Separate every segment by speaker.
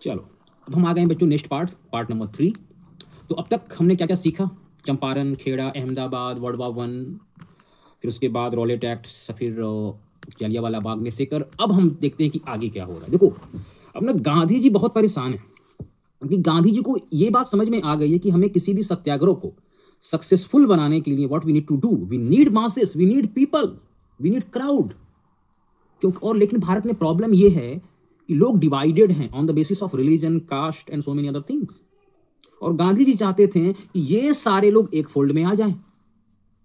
Speaker 1: चलो, अब हम आ गए हैं बच्चों नेक्स्ट पार्ट नंबर 3। तो अब तक हमने क्या क्या सीखा? चंपारण, खेड़ा, अहमदाबाद, वर्ल्ड वॉर 1, फिर उसके बाद रॉलेट एक्ट, फिर जलियांवाला बाग में सेकर। अब हम देखते हैं कि आगे क्या हो रहा है। देखो, अब ना गांधी जी बहुत परेशान है, क्योंकि गांधी जी को ये बात समझ में आ गई है कि हमें किसी भी सत्याग्रह को सक्सेसफुल बनाने के लिए what we need to do, we need masses, we need people, we need crowd. क्योंकि और लेकिन भारत में प्रॉब्लम ये है कि लोग डिवाइडेड हैं on the basis of religion, caste and so many other things. और गांधी जी चाहते थे कि ये सारे लोग एक फोल्ड में आ जाएं,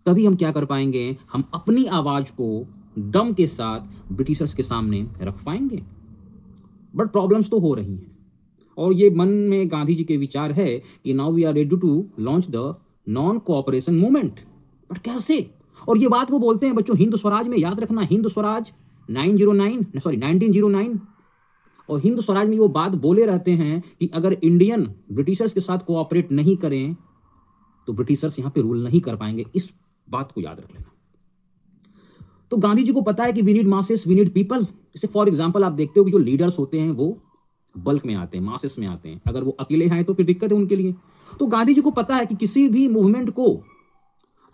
Speaker 1: तभी हम क्या कर पाएंगे, हम अपनी आवाज को दम के साथ ब्रिटिशर्स के सामने रख पाएंगे। बट प्रॉब्लम्स तो हो रही हैं, और ये मन में गांधी जी के विचार है कि now we are ready to launch the non cooperation movement. But कैसे? और ये बात वो बोलते हैं बच्चों हिंद स्वराज में, याद रखना, हिंद स्वराज 1909 और हिंद स्वराज में वो बात बोले रहते हैं कि अगर इंडियन ब्रिटिशर्स के साथ कोऑपरेट नहीं करें तो ब्रिटिशर्स यहां पे रूल नहीं कर पाएंगे। इस बात को याद रख लेना। तो गांधी जी को पता है कि we need masses, we need people. जैसे फॉर एग्जांपल आप देखते हो कि जो लीडर्स होते हैं वो बल्क में आते हैं, मासेस में आते हैं। अगर वो अकेले आए तो फिर दिक्कत है उनके लिए। तो गांधी जी को पता है कि किसी भी मूवमेंट को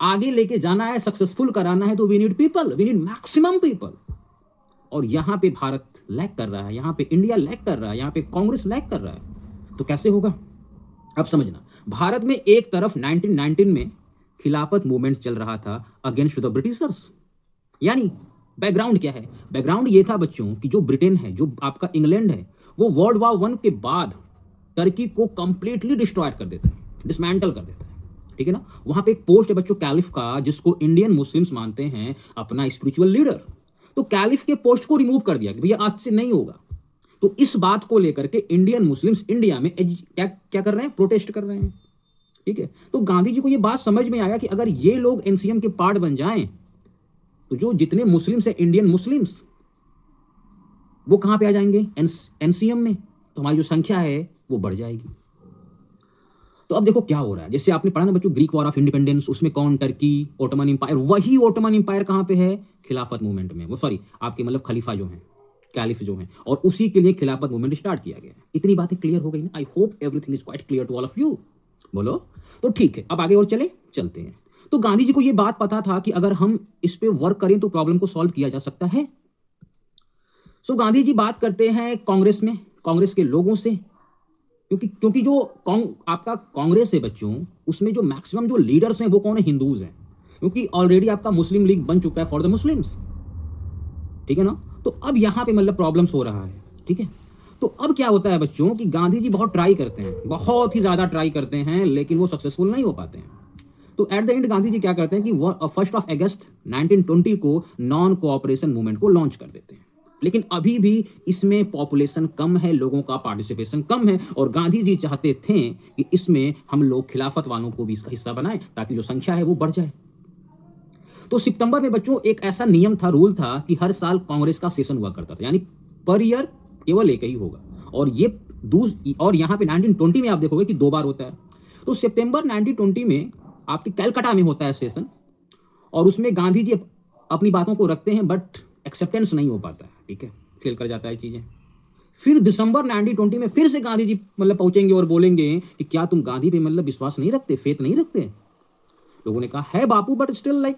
Speaker 1: आगे लेके जाना है, सक्सेसफुल कराना है, तो we need people, we need maximum people. और यहां पे भारत लैग कर रहा है, यहां पे इंडिया लैग कर रहा है, यहां पे कांग्रेस लैग कर रहा है। तो कैसे होगा? अब समझना, भारत में एक तरफ 1919 में खिलाफत मूवमेंट चल रहा था अगेंस्ट द ब्रिटिशर्स। यानी बैकग्राउंड क्या है? बैकग्राउंड ये था बच्चों कि जो ब्रिटेन है, जो आपका इंग्लैंड है, वो वर्ल्ड वॉर 1 के बाद टर्की को कंप्लीटली डिस्ट्रॉय कर देता है, डिसमेंटल कर देता है। ठीक है ना? वहां पे एक पोस्ट है बच्चों कैलिफ का, जिसको इंडियन मुस्लिम्स मानते हैं अपना स्पिरिचुअल लीडर। तो कैलिफ के पोस्ट को रिमूव कर दिया कि भैया आज से नहीं होगा। तो इस बात को लेकर के इंडियन मुस्लिम्स इंडिया में क्या क्या कर रहे हैं? प्रोटेस्ट कर रहे हैं। ठीक है? तो गांधी जी को यह बात समझ में आया कि अगर ये लोग एनसीएम के पार्ट बन जाएं तो जो जितने मुस्लिम्स हैं, इंडियन मुस्लिम्स, वो कहां पे आ जाएंगे? एनसीएम में। तो हमारी जो संख्या है वो बढ़ जाएगी। तो अब देखो क्या हो रहा है। जैसे आपने पढ़ा ना बच्चों ग्रीक वॉर ऑफ इंडिपेंडेंस, उसमें कौन? Turkey, Ottoman empire. वही ओटोमन इंपायर कहां पे है? खिलाफत मूवमेंट में। वो सॉरी, आपके मतलब खलीफा जो है, कैलिफ जो है, और उसी के लिए खिलाफत मूवमेंट स्टार्ट किया गया है। इतनी बातें क्लियर हो गई ना? I hope everything is quite clear to all of you. बोलो। तो ठीक है, अब आगे और चलते हैं। तो गांधी जी को यह बात पता था कि अगर हम इस पे वर्क करें तो प्रॉब्लम को सॉल्व किया जा सकता है। सो गांधी जी बात करते हैं कांग्रेस में, कांग्रेस के लोगों से, क्योंकि जो आपका कांग्रेस है बच्चों, उसमें जो मैक्सिमम जो लीडर्स हैं वो कौन है? हिंदूज हैं, क्योंकि ऑलरेडी आपका मुस्लिम लीग बन चुका है फॉर द मुस्लिम्स। ठीक है ना? तो अब यहां पे मतलब प्रॉब्लम्स हो रहा है। ठीक है? तो अब क्या होता है बच्चों कि गांधी जी बहुत ट्राई करते हैं, बहुत ही ज्यादा ट्राई करते हैं, लेकिन वो सक्सेसफुल नहीं हो पाते हैं। तो at the end Gandhi ji क्या करते हैं कि 1 अगस्त 1920 को नॉन कोऑपरेशन मूवमेंट को लॉन्च कर देते हैं। लेकिन अभी भी इसमें पॉपुलेशन कम है, लोगों का पार्टिसिपेशन कम है, और गांधी जी चाहते थे कि इसमें हम लोग खिलाफत वालों को भी इसका हिस्सा बनाएं ताकि जो संख्या है वो बढ़ जाए। तो सितंबर में बच्चों एक ऐसा नियम था, रूल था कि हर साल कांग्रेस का सेशन हुआ करता था, यानी पर ईयर केवल एक ही होगा। और यहां पे 1920 में आप देखोगे कि 2 बार होता है। तो सितंबर 1920 में आपके कलकत्ता में होता है सेशन, और उसमें गांधी जी अपनी बातों को रखते हैं, बट एक्सेप्टेंस नहीं हो पाता है। ठीक है? फेल कर जाता है चीजें। फिर दिसंबर 1920 में फिर से गांधी जी मतलब पहुंचेंगे और बोलेंगे कि क्या तुम गांधी पे मतलब विश्वास नहीं रखते, फेथ नहीं रखते? लोगों ने कहा है बापू, बट स्टिल लाइक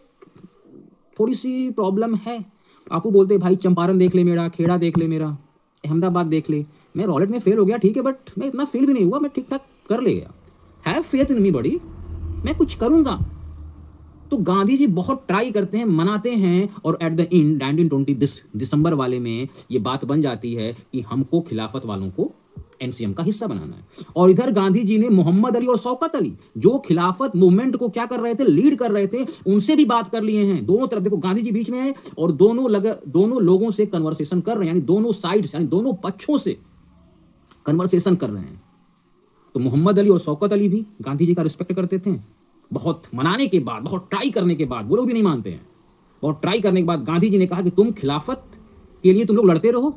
Speaker 1: थोड़ी सी प्रॉब्लम है। बापू बोलते भाई चंपारण देख ले मेरा, खेड़ा देख ले मेरा, अहमदाबाद देख ले। मैं रॉलेट में फेल हो गया, ठीक है, बट मैं इतना फेल भी नहीं हुआ, मैं ठीक ठाक कर ले गया। हैव फेथ इन मी बड़ी, मैं कुछ करूंगा। तो गांधी जी बहुत ट्राई करते हैं, मनाते हैं, और एट द एंड 1920 दिसंबर वाले में ये बात बन जाती है कि हमको खिलाफत वालों को एनसीएम का हिस्सा बनाना है। और इधर गांधी जी ने मोहम्मद अली और शौकत अली, जो खिलाफत मूवमेंट को क्या कर रहे थे, लीड कर रहे थे, उनसे भी बात कर लिए हैं। दोनों तरफ देखो, गांधी जी बीच में है और दोनों लोगों से कन्वर्सेशन कर रहे हैं, यानी दोनों साइड्स, यानी दोनों पक्षों से कन्वर्सेशन कर रहे हैं। तो मोहम्मद अली और शौकत अली भी गांधी जी का रिस्पेक्ट करते थे। बहुत मनाने के बाद, बहुत ट्राई करने के बाद, वो लोग भी नहीं मानते हैं, बहुत ट्राई करने के बाद गांधी जी ने कहा कि तुम खिलाफत के लिए तुम लोग लड़ते रहो,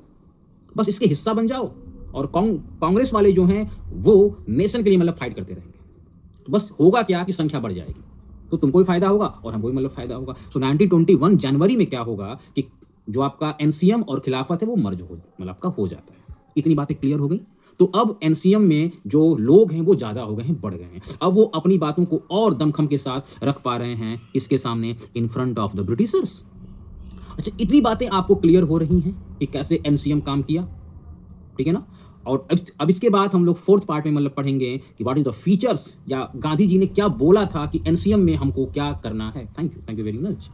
Speaker 1: बस इसके हिस्सा बन जाओ, और कांग्रेस वाले जो हैं वो नेशन के लिए मतलब फाइट करते रहेंगे। तो बस होगा क्या कि संख्या बढ़ जाएगी, तो तुमको भी फायदा होगा और हमको भी मतलब फायदा होगा। सो 1921 जनवरी में क्या होगा कि जो आपका एनसीएम और खिलाफत है वो मर्ज हो मतलब आपका हो जाता है। इतनी बातें क्लियर हो गई। तो अब एनसीएम में जो लोग हैं वो ज्यादा हो गए हैं, बढ़ गए हैं। अब वो अपनी बातों को और दमखम के साथ रख पा रहे हैं इसके सामने, in front of the Britishers. अच्छा, इतनी बातें आपको क्लियर हो रही हैं कि कैसे एनसीएम काम किया, ठीक है ना। और अब इसके बाद हम लोग फोर्थ पार्ट में मतलब पढ़ेंगे कि व्हाट इज द फीचर्स, या गांधी जी ने क्या बोला था कि एनसीएम में हमको क्या करना है। Thank you very much.